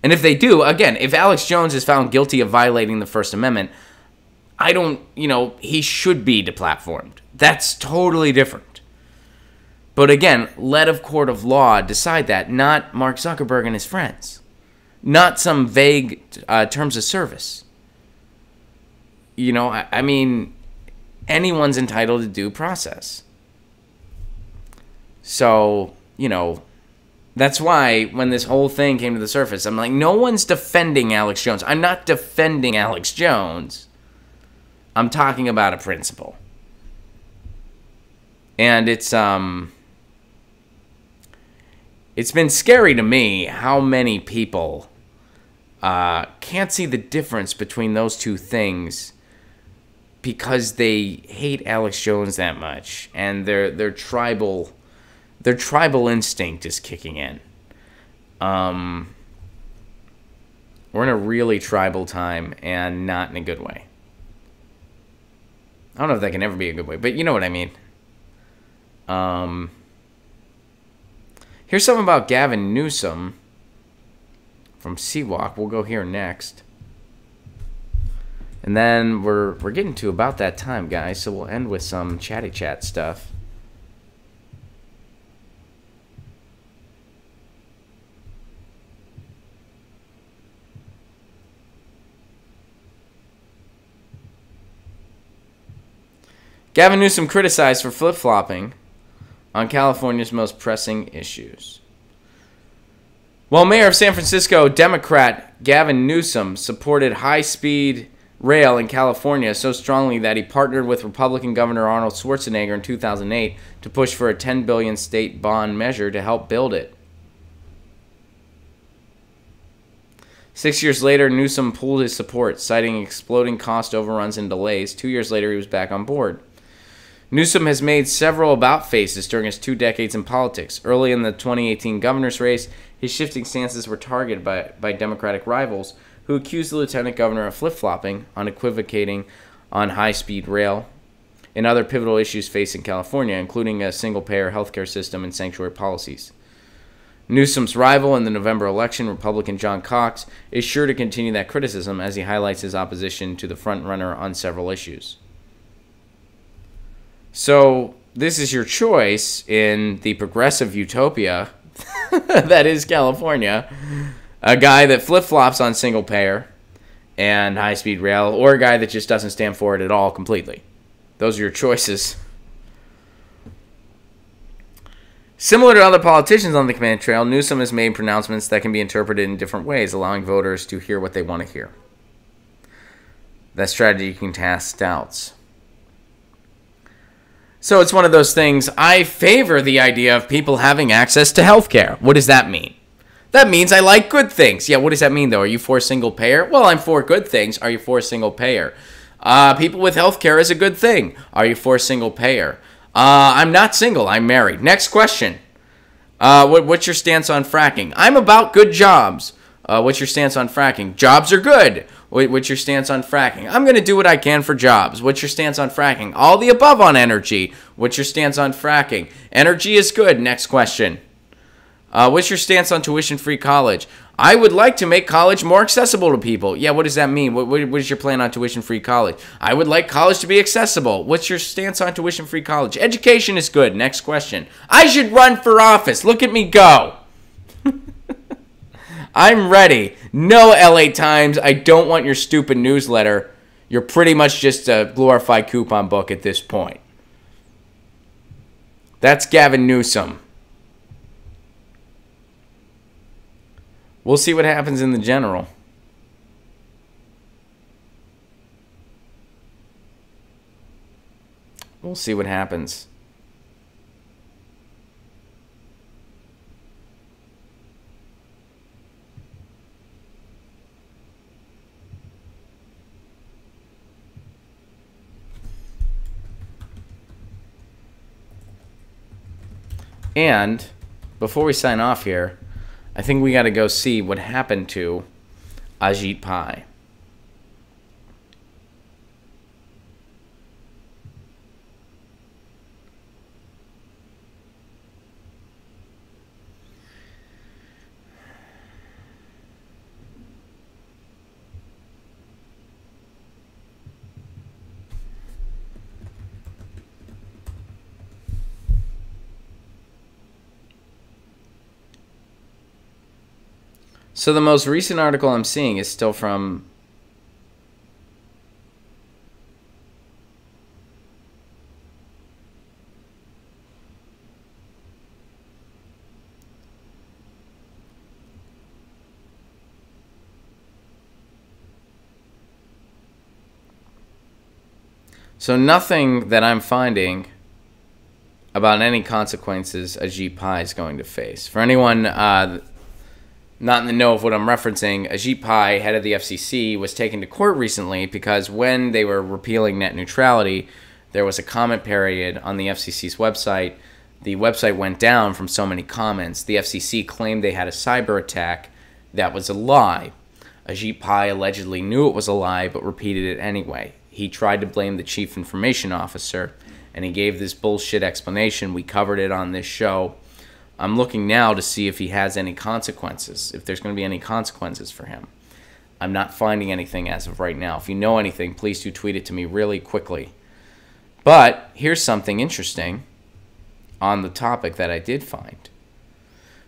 And if they do, again, if Alex Jones is found guilty of violating the First Amendment, he should be deplatformed. That's totally different. But again, let a court of law decide that, not Mark Zuckerberg and his friends. Not some vague terms of service. I mean, anyone's entitled to due process. So, that's why when this whole thing came to the surface, I'm like, no one's defending Alex Jones. I'm not defending Alex Jones. I'm talking about a principle. And it's been scary to me how many people can't see the difference between those two things because they hate Alex Jones that much, and their tribal instinct is kicking in. We're in a really tribal time, and not in a good way. I don't know if that can ever be a good way, but you know what I mean. Here's something about Gavin Newsom from Seawalk. We'll go here next. And then we're getting to about that time, guys, so we'll end with some chatty chat stuff. Gavin Newsom criticized for flip-flopping on California's most pressing issues. While Mayor of San Francisco, Democrat Gavin Newsom supported high-speed rail in California so strongly that he partnered with Republican Governor Arnold Schwarzenegger in 2008 to push for a $10 billion state bond measure to help build it. 6 years later, Newsom pulled his support, citing exploding cost overruns and delays. 2 years later, he was back on board. Newsom has made several about-faces during his 2 decades in politics. Early in the 2018 governor's race, his shifting stances were targeted by Democratic rivals who accused the lieutenant governor of flip-flopping on equivocating on high-speed rail and other pivotal issues facing California, including a single-payer healthcare system and sanctuary policies. Newsom's rival in the November election, Republican John Cox, is sure to continue that criticism as he highlights his opposition to the frontrunner on several issues. So, this is your choice in the progressive utopia that is California. A guy that flip-flops on single-payer and high-speed rail, or a guy that just doesn't stand for it at all completely. Those are your choices. Similar to other politicians on the campaign trail, Newsom has made pronouncements that can be interpreted in different ways, allowing voters to hear what they want to hear. That strategy can cast doubts. So it's one of those things. I favor the idea of people having access to healthcare. What does that mean? That means I like good things. Yeah, what does that mean, though? Are you for single payer? Well, I'm for good things. Are you for single payer? People with healthcare is a good thing. Are you for single payer? I'm not single. I'm married. Next question. What's your stance on fracking? I'm about good jobs. What's your stance on fracking? Jobs are good. What's your stance on fracking? I'm going to do what I can for jobs. What's your stance on fracking? All the above on energy. What's your stance on fracking? Energy is good. Next question. What's your stance on tuition-free college? I would like to make college more accessible to people. Yeah, what does that mean? What is your plan on tuition-free college? I would like college to be accessible. What's your stance on tuition-free college? Education is good. Next question. I should run for office. Look at me go. I'm ready. No, LA Times, I don't want your stupid newsletter. You're pretty much just a glorified coupon book at this point. That's Gavin Newsom. We'll see what happens in the general. We'll see what happens. And before we sign off here, I think we got to go see what happened to Ajit Pai. So the most recent article I'm seeing is still from So nothing that I'm finding about any consequences Ajit Pai is going to face. For anyone not in the know of what I'm referencing, Ajit Pai, head of the FCC, was taken to court recently because when they were repealing net neutrality, there was a comment period on the FCC's website. The website went down from so many comments. The FCC claimed they had a cyber attack. That was a lie. Ajit Pai allegedly knew it was a lie, but repeated it anyway. He tried to blame the chief information officer, and he gave this bullshit explanation. We covered it on this show. I'm looking now to see if he has any consequences, if there's going to be any consequences for him. I'm not finding anything as of right now. If you know anything, please do tweet it to me really quickly. But here's something interesting on the topic that I did find.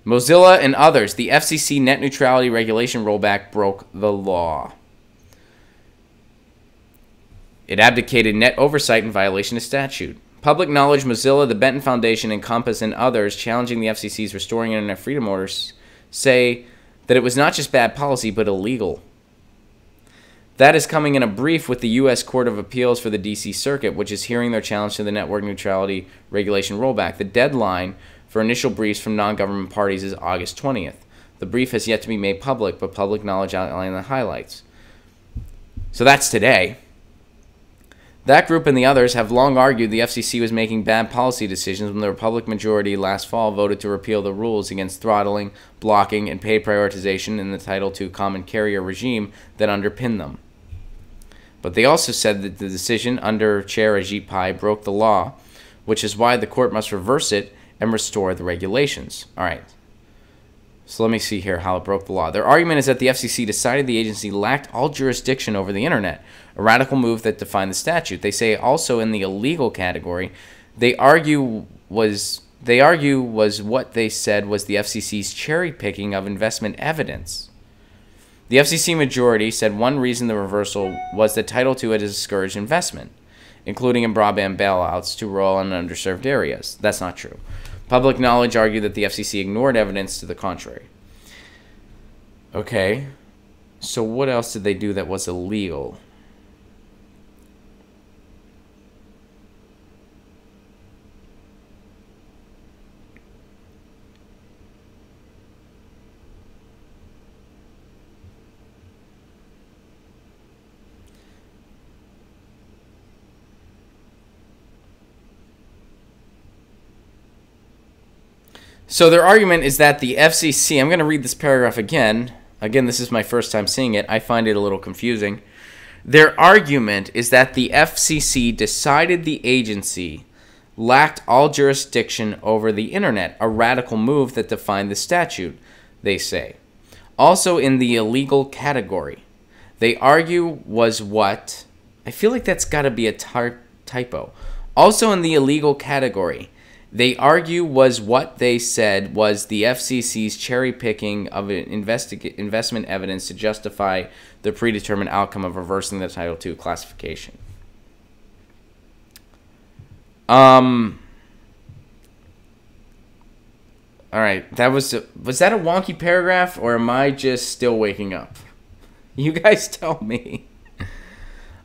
Mozilla and others, the FCC net neutrality regulation rollback broke the law. It abdicated net oversight in violation of statute. Public knowledge, Mozilla, the Benton Foundation, and Compass, and others challenging the FCC's Restoring Internet Freedom orders say that it was not just bad policy, but illegal. That is coming in a brief with the U.S. Court of Appeals for the D.C. Circuit, which is hearing their challenge to the network neutrality regulation rollback. The deadline for initial briefs from non-government parties is August 20th. The brief has yet to be made public, but public knowledge outlined the highlights. So that's today. That group and the others have long argued the FCC was making bad policy decisions when the Republican majority last fall voted to repeal the rules against throttling, blocking, and paid prioritization in the Title II Common Carrier regime that underpin them. But they also said that the decision under Chair Ajit Pai broke the law, which is why the court must reverse it and restore the regulations. All right. So let me see here how it broke the law. Their argument is that the FCC decided the agency lacked all jurisdiction over the internet, a radical move that defined the statute. They say also in the illegal category, they argue was what they said was the FCC's cherry picking of investment evidence. The FCC majority said one reason the reversal was that Title II had discouraged investment, including in broadband bailouts to rural and underserved areas. That's not true. Public knowledge argued that the FCC ignored evidence to the contrary. Okay, so what else did they do that was illegal? So their argument is that the FCC, I'm going to read this paragraph again. Again, this is my first time seeing it. I find it a little confusing. Their argument is that the FCC decided the agency lacked all jurisdiction over the internet, a radical move that defined the statute, they say. Also in the illegal category, they argue was what... I feel like that's got to be a typo. Also in the illegal category, they argue was what they said was the FCC's cherry-picking of investment evidence to justify the predetermined outcome of reversing the Title II classification. All right, was that a wonky paragraph, or am I just still waking up? You guys tell me.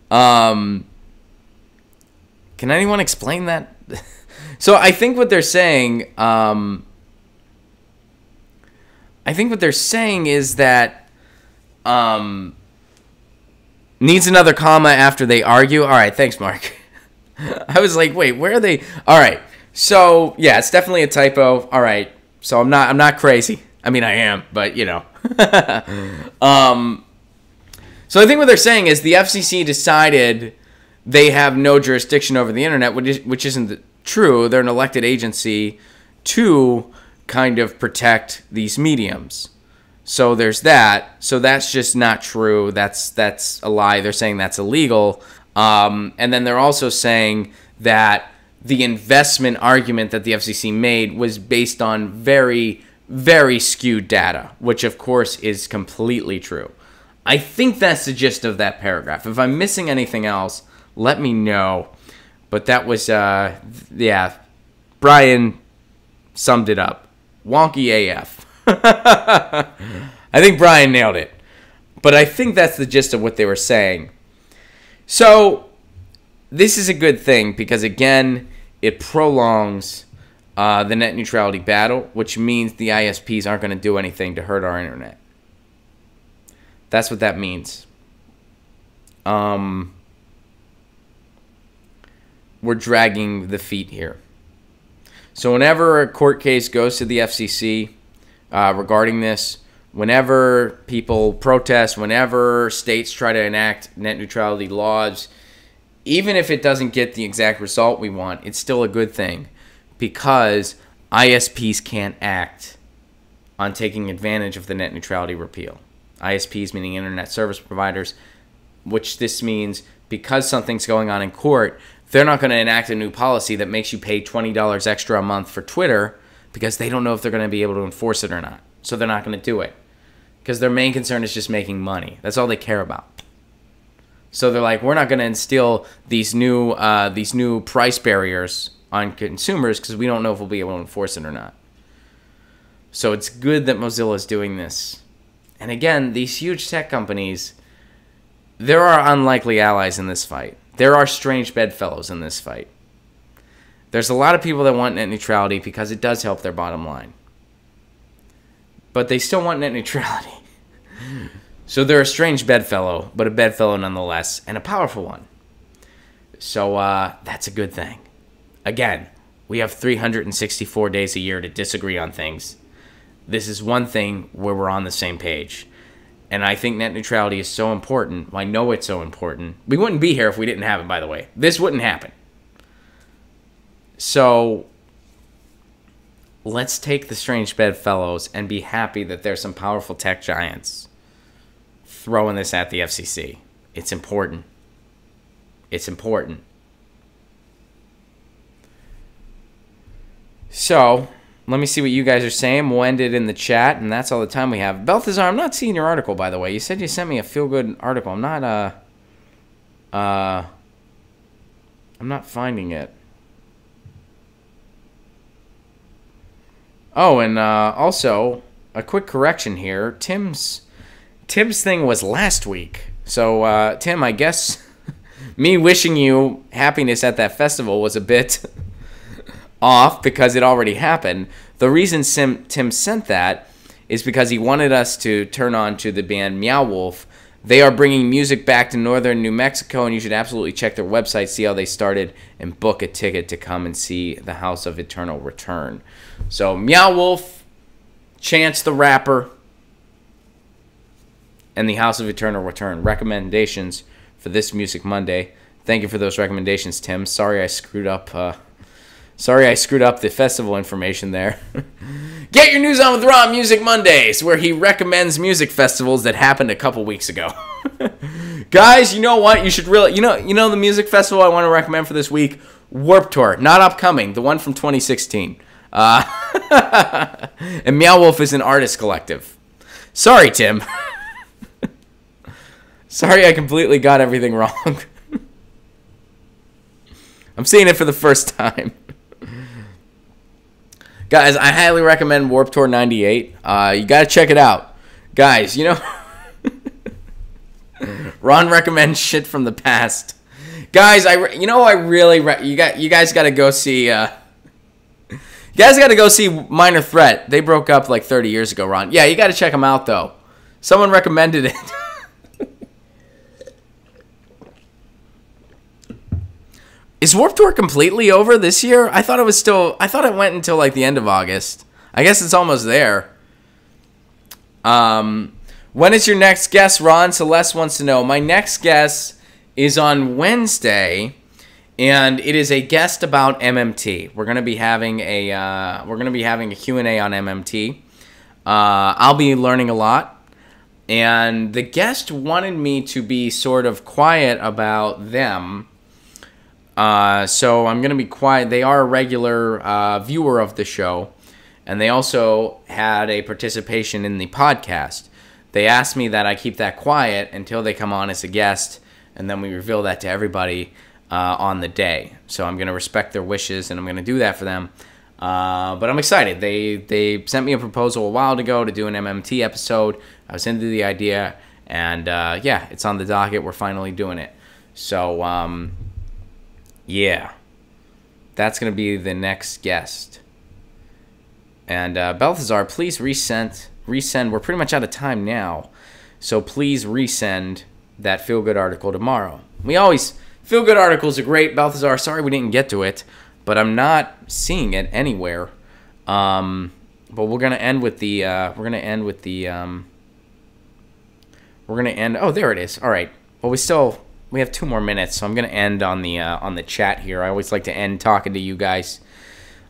Can anyone explain that? So I think what they're saying, is that needs another comma after they argue. All right, thanks, Mark. I was like, wait, where are they? All right, so yeah, it's definitely a typo. All right, so I'm not crazy. I mean, I am, but you know. So I think what they're saying is the FCC decided they have no jurisdiction over the internet, which isn't true. They're an elected agency to kind of protect these mediums. So there's that. So that's just not true. That's a lie. They're saying that's illegal. And then they're also saying that the investment argument that the FCC made was based on very, very skewed data, which of course is completely true. I think that's the gist of that paragraph. If I'm missing anything else, let me know. But that was, yeah, Brian summed it up. Wonky AF. I think Brian nailed it. But I think that's the gist of what they were saying. So this is a good thing because, again, it prolongs the net neutrality battle, which means the ISPs aren't going to do anything to hurt our internet. That's what that means. We're dragging the feet here. So whenever a court case goes to the FCC regarding this, whenever people protest, whenever states try to enact net neutrality laws, even if it doesn't get the exact result we want, it's still a good thing because ISPs can't act on taking advantage of the net neutrality repeal. ISPs meaning internet service providers, which this means because something's going on in court, they're not going to enact a new policy that makes you pay $20 extra a month for Twitter because they don't know if they're going to be able to enforce it or not. So they're not going to do it because their main concern is just making money. That's all they care about. So they're like, we're not going to instill these new price barriers on consumers because we don't know if we'll be able to enforce it or not. So it's good that Mozilla is doing this. And again, these huge tech companies, there are unlikely allies in this fight. There are strange bedfellows in this fight. There's a lot of people that want net neutrality because it does help their bottom line. But they still want net neutrality. So they're a strange bedfellow, but a bedfellow nonetheless, and a powerful one. So that's a good thing. Again, we have 364 days a year to disagree on things. This is one thing where we're on the same page. And I think net neutrality is so important. I know it's so important. We wouldn't be here if we didn't have it, by the way. This wouldn't happen. So let's take the strange bedfellows and be happy that there's some powerful tech giants throwing this at the FCC. It's important. It's important. So let me see what you guys are saying. We'll end it in the chat, and that's all the time we have. Balthazar, I'm not seeing your article, by the way. You said you sent me a feel-good article. I'm not finding it. Oh, and also, a quick correction here. Tim's thing was last week. So, Tim, I guess me wishing you happiness at that festival was a bit off because it already happened. The reason Tim sent that is because he wanted us to turn on to the band Meow Wolf They are bringing music back to northern New Mexico, and you should absolutely check their website, see how they started, and book a ticket to come and see the House of Eternal Return. So, Meow Wolf, Chance the Rapper, and the House of Eternal Return. Recommendations for this Music Monday. Thank you for those recommendations, Tim. Sorry I screwed up the festival information there. Get Your News On With Ron Music Mondays, where he recommends music festivals that happened a couple weeks ago. Guys, you know what? You should really, you know the music festival I want to recommend for this week? Warped Tour. Not upcoming. The one from 2016. And Meow Wolf is an artist collective. Sorry, Tim. Sorry I completely got everything wrong. I'm seeing it for the first time. Guys, I highly recommend Warped Tour 98. You got to check it out. Guys, you know, Ron recommends shit from the past. Guys, you guys got to go see Minor Threat. They broke up like 30 years ago, Ron. Yeah, you got to check them out though. Someone recommended it. Is Warped Tour completely over this year? I thought it went until like the end of August. I guess it's almost there. When is your next guest, Ron? Celeste wants to know. My next guest is on Wednesday, and it is a guest about MMT. We're gonna be having a Q&A on MMT. I'll be learning a lot, and the guest wanted me to be sort of quiet about them. So I'm going to be quiet. They are a regular viewer of the show, and they also had a participation in the podcast. They asked me that I keep that quiet until they come on as a guest, and then we reveal that to everybody on the day. So I'm going to respect their wishes, and I'm going to do that for them. But I'm excited. They sent me a proposal a while ago to do an MMT episode. I was into the idea, and yeah, it's on the docket. We're finally doing it. So, yeah, that's going to be the next guest. And Balthazar, please resend. We're pretty much out of time now, so please resend that feel-good article tomorrow. Feel-good articles are great, Balthazar. Sorry we didn't get to it, but I'm not seeing it anywhere. But we're gonna end with the. Oh, there it is. All right. Well, we have 2 more minutes, so I'm gonna end on the chat here. I always like to end talking to you guys.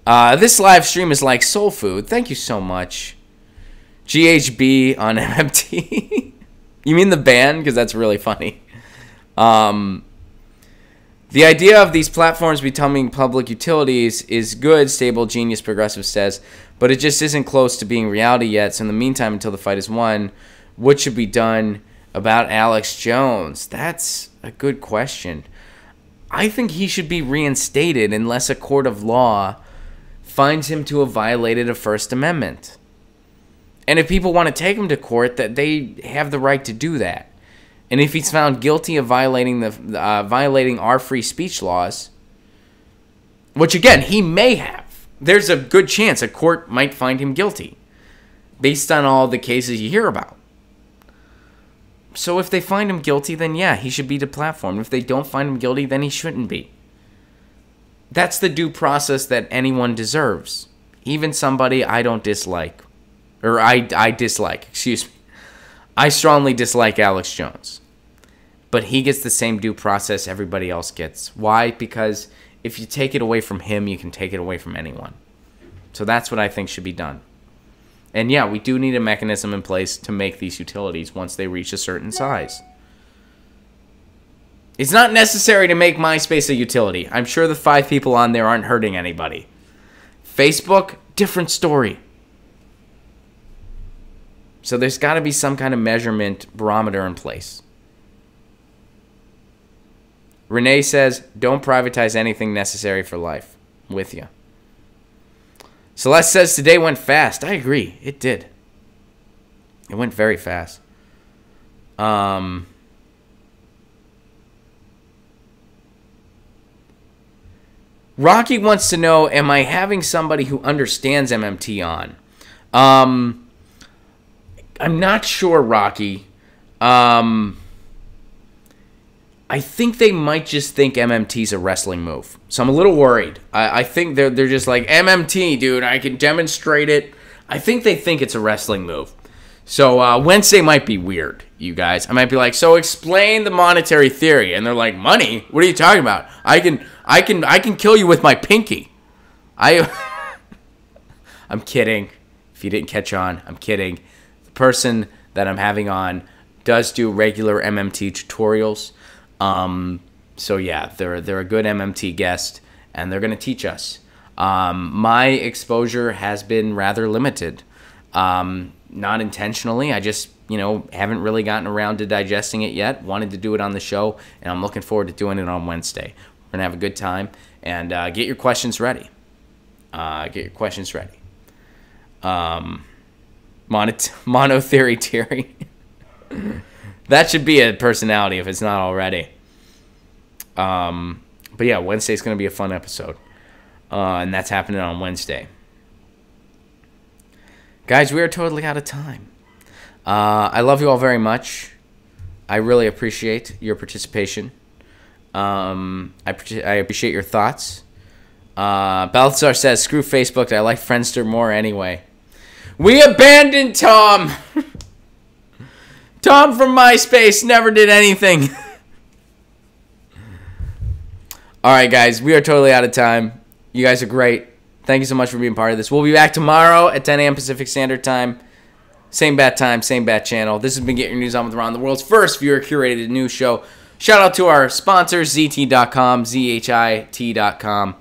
This live stream is like soul food. Thank you so much. GHB on MMT. You mean the band? Because that's really funny. The idea of these platforms becoming public utilities is good, Stable Genius Progressive says, but it just isn't close to being reality yet. So in the meantime, until the fight is won, what should be done about Alex Jones? That's a good question. I think he should be reinstated unless a court of law finds him to have violated a First Amendment. And if people want to take him to court, that they have the right to do that. And if he's found guilty of violating our free speech laws, which again he may have, there's a good chance a court might find him guilty, based on all the cases you hear about. So if they find him guilty, then yeah, he should be deplatformed. If they don't find him guilty, then he shouldn't be. That's the due process that anyone deserves, even somebody I don't dislike. Or I dislike, excuse me. I strongly dislike Alex Jones. But he gets the same due process everybody else gets. Why? Because if you take it away from him, you can take it away from anyone. So that's what I think should be done. And yeah, we do need a mechanism in place to make these utilities once they reach a certain size. It's not necessary to make MySpace a utility. I'm sure the 5 people on there aren't hurting anybody. Facebook, different story. So there's got to be some kind of measurement barometer in place. Renee says, don't privatize anything necessary for life. I'm with you. Celeste says, today went fast. I agree. It did. It went very fast. Rocky wants to know, am I having somebody who understands MMT on? I'm not sure, Rocky. I think they might just think MMT's a wrestling move. So I'm a little worried. I think they're just like, MMT, dude, I can demonstrate it. I think they think it's a wrestling move. So Wednesday might be weird, you guys. I might be like, so explain the monetary theory. And they're like, money? What are you talking about? I can kill you with my pinky. I'm kidding. If you didn't catch on, I'm kidding. The person that I'm having on does do regular MMT tutorials. So yeah, they're a good MMT guest, and they're going to teach us. My exposure has been rather limited. Not intentionally. I just, haven't really gotten around to digesting it yet. Wanted to do it on the show, and I'm looking forward to doing it on Wednesday. We're going to have a good time, and get your questions ready. Monotheory Terry. That should be a personality if it's not already. But yeah, Wednesday's going to be a fun episode. And that's happening on Wednesday. Guys, we are totally out of time. I love you all very much. I really appreciate your participation. I appreciate your thoughts. Balthazar says, screw Facebook. I like Friendster more anyway. We abandoned Tom. Tom from MySpace never did anything. All right, guys. We are totally out of time. You guys are great. Thank you so much for being part of this. We'll be back tomorrow at 10 a.m. Pacific Standard Time. Same bat time, same bat channel. This has been Get Your News On With Ron, the world's first viewer-curated news show. Shout out to our sponsors, ZT.com, ZHIT.com.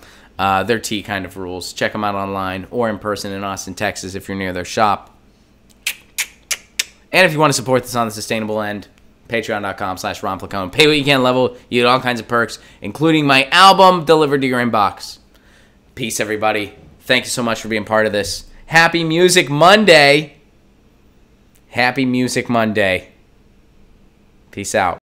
Their T kind of rules. Check them out online or in person in Austin, Texas if you're near their shop. And if you want to support this on the sustainable end, patreon.com/Ron Placone. Pay what you can level. You get all kinds of perks, including my album delivered to your inbox. Peace, everybody. Thank you so much for being part of this. Happy Music Monday. Happy Music Monday. Peace out.